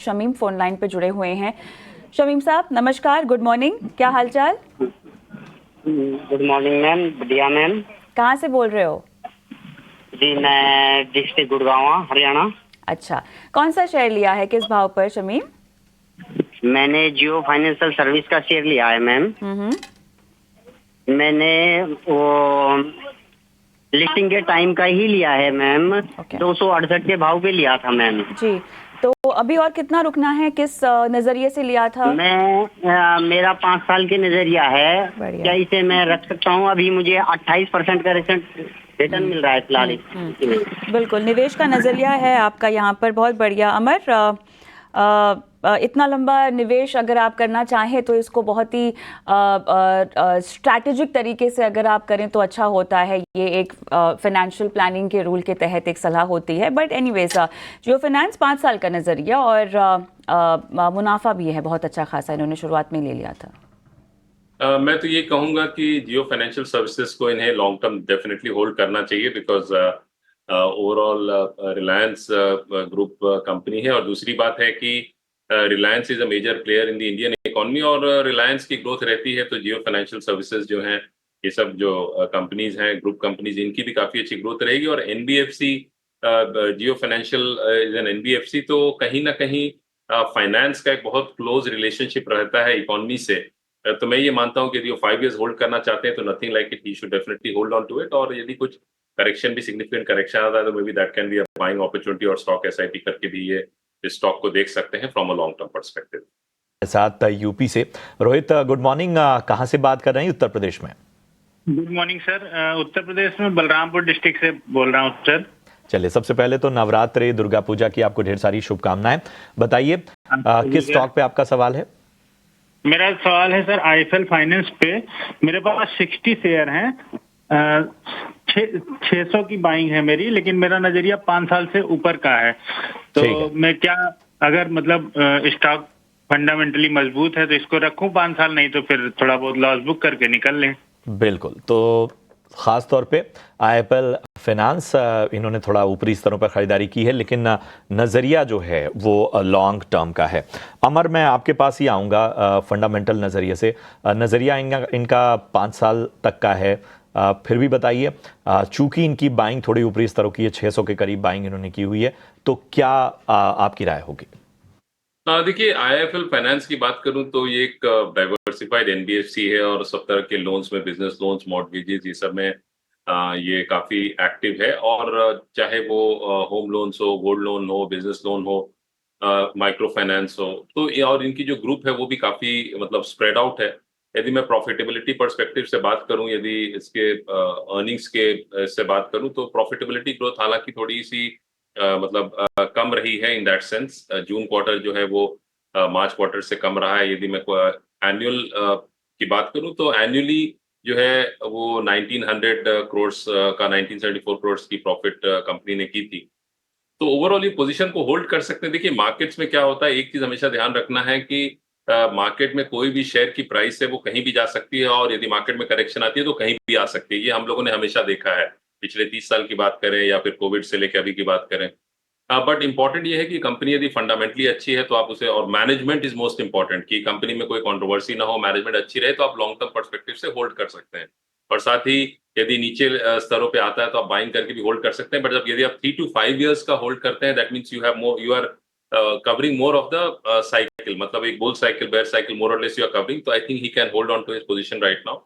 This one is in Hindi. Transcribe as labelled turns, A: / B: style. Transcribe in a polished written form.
A: शमीम फोन लाइन पे जुड़े हुए हैं। शमीम साहब नमस्कार, गुड मॉर्निंग, क्या हालचाल?
B: गुड मॉर्निंग मैम, बढ़िया मैम।
A: कहाँ से बोल रहे हो?
B: जी मैं डिस्ट्रिक्ट गुड़गांव, हरियाणा।
A: अच्छा, कौन सा शेयर लिया है, किस भाव पर शमीम?
B: मैंने जियो फाइनेंशियल सर्विस का शेयर लिया है मैम। मैंने वो लिस्टिंग के टाइम का ही लिया है मैम।
A: ओके।
B: 268 के भाव पे लिया था मैम।
A: जी, तो अभी और कितना रुकना है, किस नजरिए से लिया था?
B: मेरा 5 साल के नजरिया है।
A: बढ़िया।
B: क्या इसे मैं रख सकता हूँ? अभी मुझे 28% का रिटर्न मिल रहा है फिलहाल।
A: बिल्कुल, निवेश का नजरिया है आपका यहाँ पर, बहुत बढ़िया। अमर, इतना लंबा निवेश अगर आप करना चाहें तो इसको बहुत ही स्ट्रैटेजिक तरीके से अगर आप करें तो अच्छा होता है। ये एक फाइनेंशियल प्लानिंग के रूल के तहत एक सलाह होती है। बट एनीवेज, जियो फाइनेंस 5 साल का नज़रिया और मुनाफा भी है बहुत अच्छा खासा, इन्होंने शुरुआत में ले लिया था।
C: मैं तो ये कहूंगा कि जियो फाइनेंशियल सर्विसेज को इन्हें लॉन्ग टर्म डेफिनेटली होल्ड करना चाहिए, because overall Reliance group company है। और दूसरी बात है कि Reliance is a major player in the Indian economy, और रिलायंस की ग्रोथ रहती है तो जियो फाइनेंशियल सर्विसेज जो हैं, ये सब जो कंपनीज हैं, ग्रुप कंपनीज, इनकी भी काफी अच्छी ग्रोथ रहेगी। और NBFC, Jio financial is an NBFC, तो कहीं ना कहीं फाइनेंस का एक बहुत क्लोज रिलेशनशिप रहता है इकोनॉमी से। तो मैं ये मानता हूँ कि यदि वो 5 इयर्स होल्ड करना चाहते हैं तो nothing like it, he should definitely hold on to it. और यदि कुछ करेक्शन भी, सिग्निफिकेंट करेक्शन आता है तो may be that can be a buying opportunity, और स्टॉक एसआईपी करके भी ये इस स्टॉक को देख सकते हैं from a long term perspective.
D: साथ यूपी से रोहित, गुड मॉर्निंग, कहाँ से बात कर रहे हैं? उत्तर प्रदेश में।
E: Good morning sir, Uttar Pradesh में बलरामपुर डिस्ट्रिक्ट से बोल रहा हूँ सर।
D: चलिए, सबसे पहले तो नवरात्रि, दुर्गा पूजा की आपको ढेर सारी शुभकामनाएं। बताइए किस स्टॉक पे आपका सवाल है?
E: मेरा सवाल है सर आईएफएल फाइनेंस पे। मेरे पास 60 शेयर हैं, 600 की बाइंग है मेरी, लेकिन मेरा नजरिया 5 साल से ऊपर का है। तो मैं क्या, अगर मतलब स्टॉक फंडामेंटली मजबूत है तो इसको रखूं 5 साल, नहीं तो फिर थोड़ा बहुत लॉस बुक करके निकल लें?
D: बिल्कुल, तो खास तौर पे आईएफएल फाइनेंस, इन्होंने थोड़ा ऊपरी स्तरों पर खरीदारी की है, लेकिन नज़रिया जो है वो लॉन्ग टर्म का है। अमर, मैं आपके पास ही आऊँगा फंडामेंटल नज़रिए से। नज़रिया इनका 5 साल तक का है। फिर भी बताइए, चूंकि इनकी बाइंग थोड़ी ऊपरी स्तरों की है, 600 के करीब बाइंग इन्होंने की हुई है, तो क्या आपकी राय होगी?
C: देखिए, आईएफएल फाइनेंस की बात करूं तो ये एक डाइवर्सिफाइड एनबीएफसी है, और सब तरह के लोन्स में, बिजनेस लोन्स, मॉर्टगेजेस, ये सब में ये काफी एक्टिव है। और चाहे वो होम लोन्स हो, गोल्ड लोन हो, बिजनेस लोन हो, माइक्रो फाइनेंस हो, तो और इनकी जो ग्रुप है वो भी काफी मतलब स्प्रेड आउट है। यदि मैं प्रॉफिटेबिलिटी पर्सपेक्टिव से बात करूं, यदि इसके अर्निंग्स के से बात करूं, तो प्रॉफिटेबिलिटी ग्रोथ हालांकि थोड़ी सी मतलब कम रही है in that sense. June quarter जो है वो मार्च क्वार्टर से कम रहा है। यदि मैं एनुअल की बात करूं तो एनुअली जो है वो 1900 करोड़ का, 1974 करोड़ की प्रॉफिट कंपनी ने की थी। तो ओवरऑल ये पोजीशन को होल्ड कर सकते हैं। देखिए, मार्केट्स में क्या होता है, एक चीज हमेशा ध्यान रखना है कि मार्केट में कोई भी शेयर की प्राइस है वो कहीं भी जा सकती है, और यदि मार्केट में करेक्शन आती है तो कहीं भी आ सकती है। ये हम लोगों ने हमेशा देखा है, पिछले 30 साल की बात करें या फिर कोविड से लेकर अभी की बात करें। बट इंपॉर्टेंट ये है कि कंपनी यदि फंडामेंटली अच्छी है तो आप उसे, और मैनेजमेंट इज मोस्ट इंपॉर्टेंट, कि कंपनी में कोई कंट्रोवर्सी ना हो, मैनेजमेंट अच्छी रहे, तो आप लॉन्ग टर्म पर्सपेक्टिव से होल्ड कर सकते हैं। और साथ ही यदि नीचे स्तरों पे आता है तो आप बाइंग करके भी होल्ड कर सकते हैं। बट जब यदि आप 3 to 5 इयर्स का होल्ड करते हैं, that means you are covering more of the cycle, मतलब एक bull cycle, bear cycle, more और लेस यू आर कवरिंग। तो I think he can hold on to his position right now.